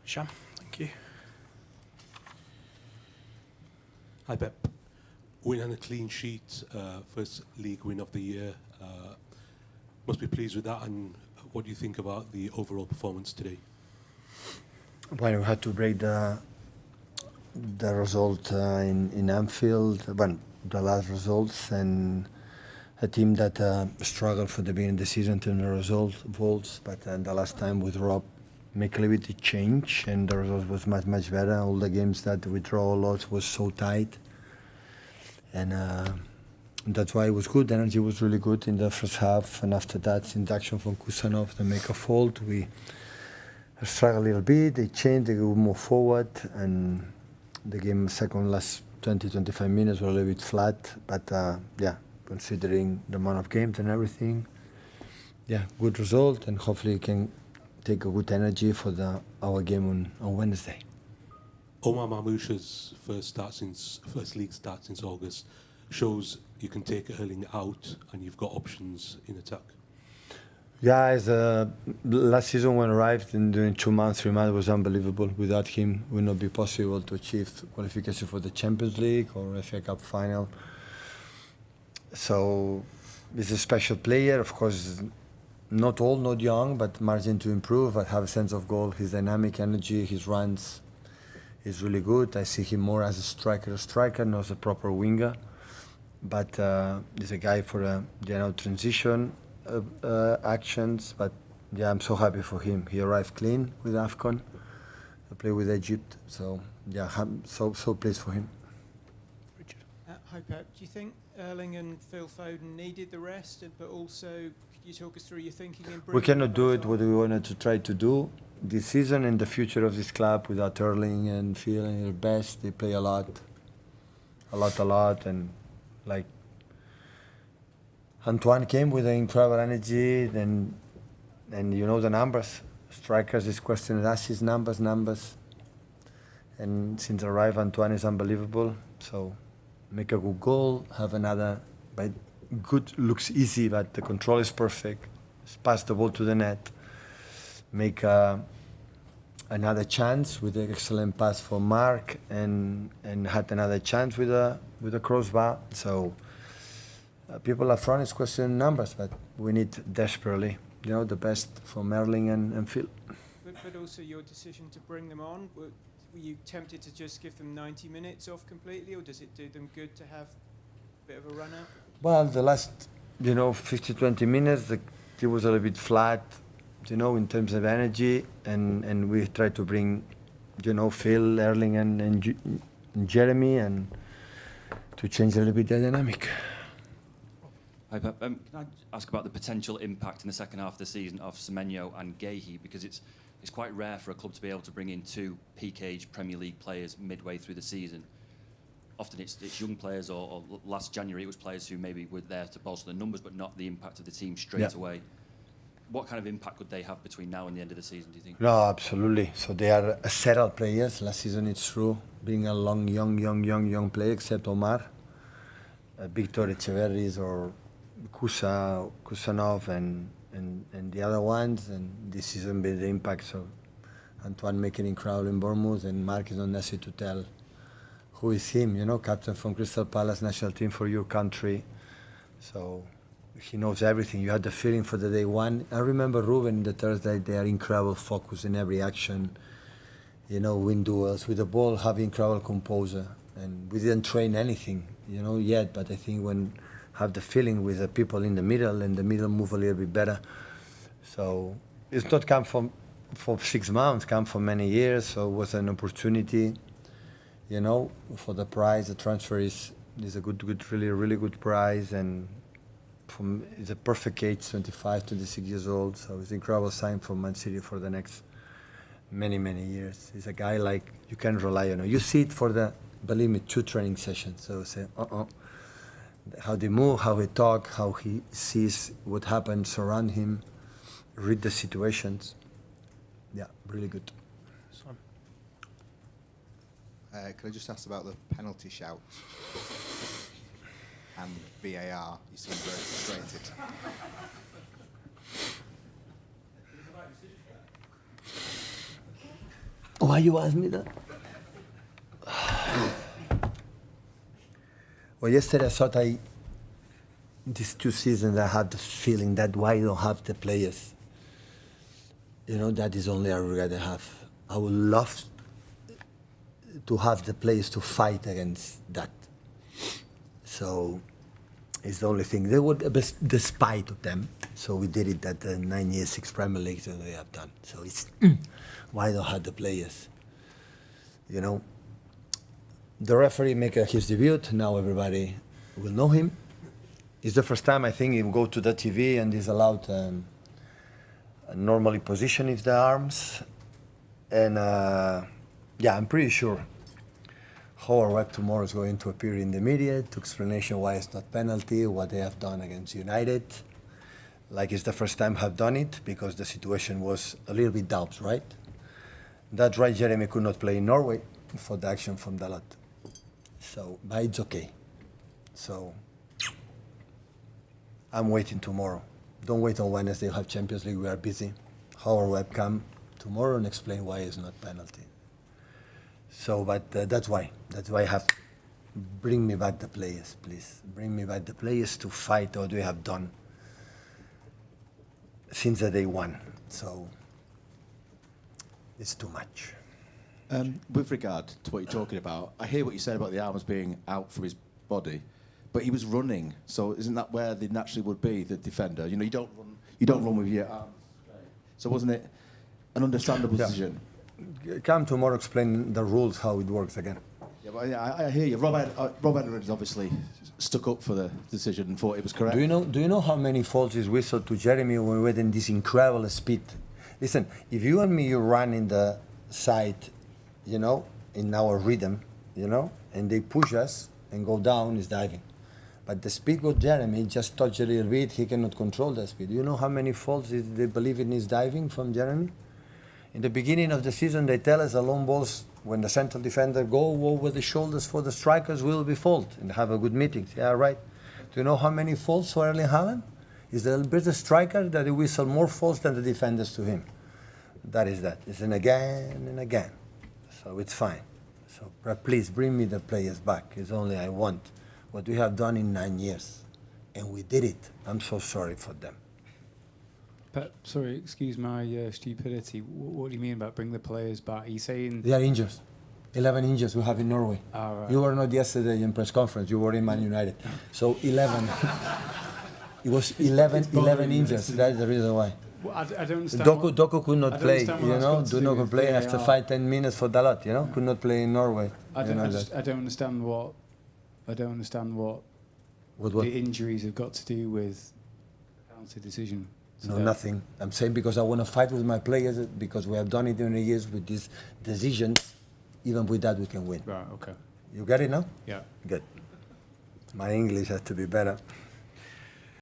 Sham, thank you. Hi Pep. Win and a clean sheet, first league win of the year. Must be pleased with that. And what do you think about the overall performance today? Well, we had to break the result in Anfield, well, the last results, and a team that struggled for the beginning of the season to the results, but the last time with Rob make a little bit of change, and the result was much better. All the games that we draw a lot was so tight, and that's why it was good. The energy was really good in the first half, and after that, induction from Kusanov, they make a fault. We struggled a little bit. They changed. They go more forward, and the game last 20-25 minutes were a little bit flat. But yeah, considering the amount of games and everything, yeah, good result, and hopefully can take a good energy for our game on Wednesday. Omar Marmoush's first league start since August shows you can take Erling out and you've got options in attack. Yeah, last season when arrived and during 2 months, 3 months was unbelievable. Without him, it would not be possible to achieve qualification for the Champions League or FA Cup final. So he's a special player, of course. Not old, not young, but margin to improve. I have a sense of goal. His dynamic energy, his runs is really good. I see him more as a striker, not as a proper winger. But he's a guy for transition actions. But yeah, I'm so happy for him. He arrived clean with AFCON. I play with Egypt, so yeah, I'm so pleased for him. Richard. Hi Pep, do you think Erling and Phil Foden needed the rest, but also could you talk us through your thinking in bringing We cannot do it what we wanted to try to do this season and the future of this club without Erling and Phil and their best. They play a lot, and like Antoine came with an incredible energy, and you know the numbers. Strikers is questioned assists, numbers, and since arrived Antoine is unbelievable. So make a good goal, have another, but good looks easy, but the control is perfect. Just pass the ball to the net, make another chance with an excellent pass for Mark, and had another chance with a crossbar. So people up front is questioning numbers, but we need desperately, the best from Erling and Phil. But also your decision to bring them on, were you tempted to just give them 90 minutes off completely, or does it do them good to have a bit of a run out? Well, the last, 50-20 minutes, it was a little bit flat, in terms of energy, and we tried to bring, Phil, Erling, and Jeremy, and to change a little bit the dynamic. Hi Pep, can I ask about the potential impact in the second half of the season of Semiminio and Geihi, because it's quite rare for a club to be able to bring in 2 peak age Premier League players midway through the season. Often it's young players, or last January it was players who maybe were there to bolster the numbers but not the impact of the team straight away. What kind of impact could they have between now and the end of the season, do you think? No, absolutely. So they are settled players. Last season it's true, being a young player, except Omar, Victor Echeverris or Kusanov and the other ones, and this season the impact. So Antoine making incredible in Bournemouth, and Mark is not necessary to tell who is him, captain from Crystal Palace national team for your country. So he knows everything. You had the feeling for the day one. I remember Ruben the Thursday, they are incredible focus in every action, win duels with the ball, have incredible composure. And we didn't train anything, yet, but I think when have the feeling with the people in the middle, and the middle move a little bit better. So it's not come for 6 months, come for many years. So it was an opportunity, for the price. The transfer is a good, really good price, and it's a perfect age, 25, 26 years old. So it's an incredible sign for Man City for the next many years. He's a guy like you can rely on. You see it for believe me, 2 training sessions. So say, how they move, how he talk, how he sees what happens around him, read the situations. Yeah, really good. Can I just ask about the penalty shout and VAR? You seem very frustrated. why you asked me that? Well, yesterday I thought these 2 seasons I had the feeling that why I don't have the players. You know, that is only a regret I have. I would love to have the players to fight against that. So it's the only thing. They were despite of them. So we did it at the 9 years, 6 Premier Leagues that they have done. So it's why I don't have the players. You know, the referee make his debut. Now everybody will know him. It's the first time I think he will go to the TV and is allowed normally position the arms. And yeah, I'm pretty sure Howard Webb tomorrow is going to appear in the media to explanation why it's not penalty, what they have done against United. Like it's the first time have done it because the situation was a little bit doubts, right? That's right, Jeremy could not play in Norway for the action from Dalot. So, but it's okay. So, I'm waiting tomorrow. Don't wait on Wednesday, you have Champions League, we are busy. Howard Webb come tomorrow and explain why it's not penalty. So, but that's why I have, bring me back the players, please. Bring me back the players to fight what we have done since the day one. So, it's too much. With regard to what you're talking about, I hear what you said about the arms being out from his body, but he was running, so isn't that where they naturally would be, the defender? You know, you don't run with your arms straight. So wasn't it an understandable decision? Come tomorrow, explain the rules, how it works again. Yeah, but I hear you. Rob Edwards obviously stuck up for the decision and thought it was correct. Do you know how many faults is whistled to Jeremy when we were in this incredible speed? Listen, if you and me, you run in the side, you know, in our rhythm, you know, and they push us and go down, is diving. But the speed with Jeremy just touch a little bit, he cannot control the speed. You know how many faults they believe in his diving from Jeremy? In the beginning of the season, they tell us the long balls, when the central defender go over the shoulders for the strikers, will be fault, and have a good meeting. Yeah, right. Do you know how many faults for Erling Haaland? He's the better striker that he whistle more faults than the defenders to him. That is that. It's an again and again. So it's fine. So please bring me the players back. It's only I want what we have done in 9 years. And we did it. I'm so sorry for them. But sorry, excuse my stupidity. What do you mean about bring the players back? Are you saying they are injured? 11 injuries we have in Norway. Oh, right. You were not yesterday in press conference. You were in Man United. So 11. It was 11 injuries. That's the reason why. Well, I don't understand. Doku could not play. You know, Doku could play after 5-10 minutes for Dalot. You know, could not play in Norway. I don't understand what. What? The injuries have got to do with the penalty decision. No, nothing. I'm saying because I want to fight with my players because we have done it in the years with these decisions. Even with that, we can win. Right. Okay. You get it now? Yeah. Good. My English has to be better.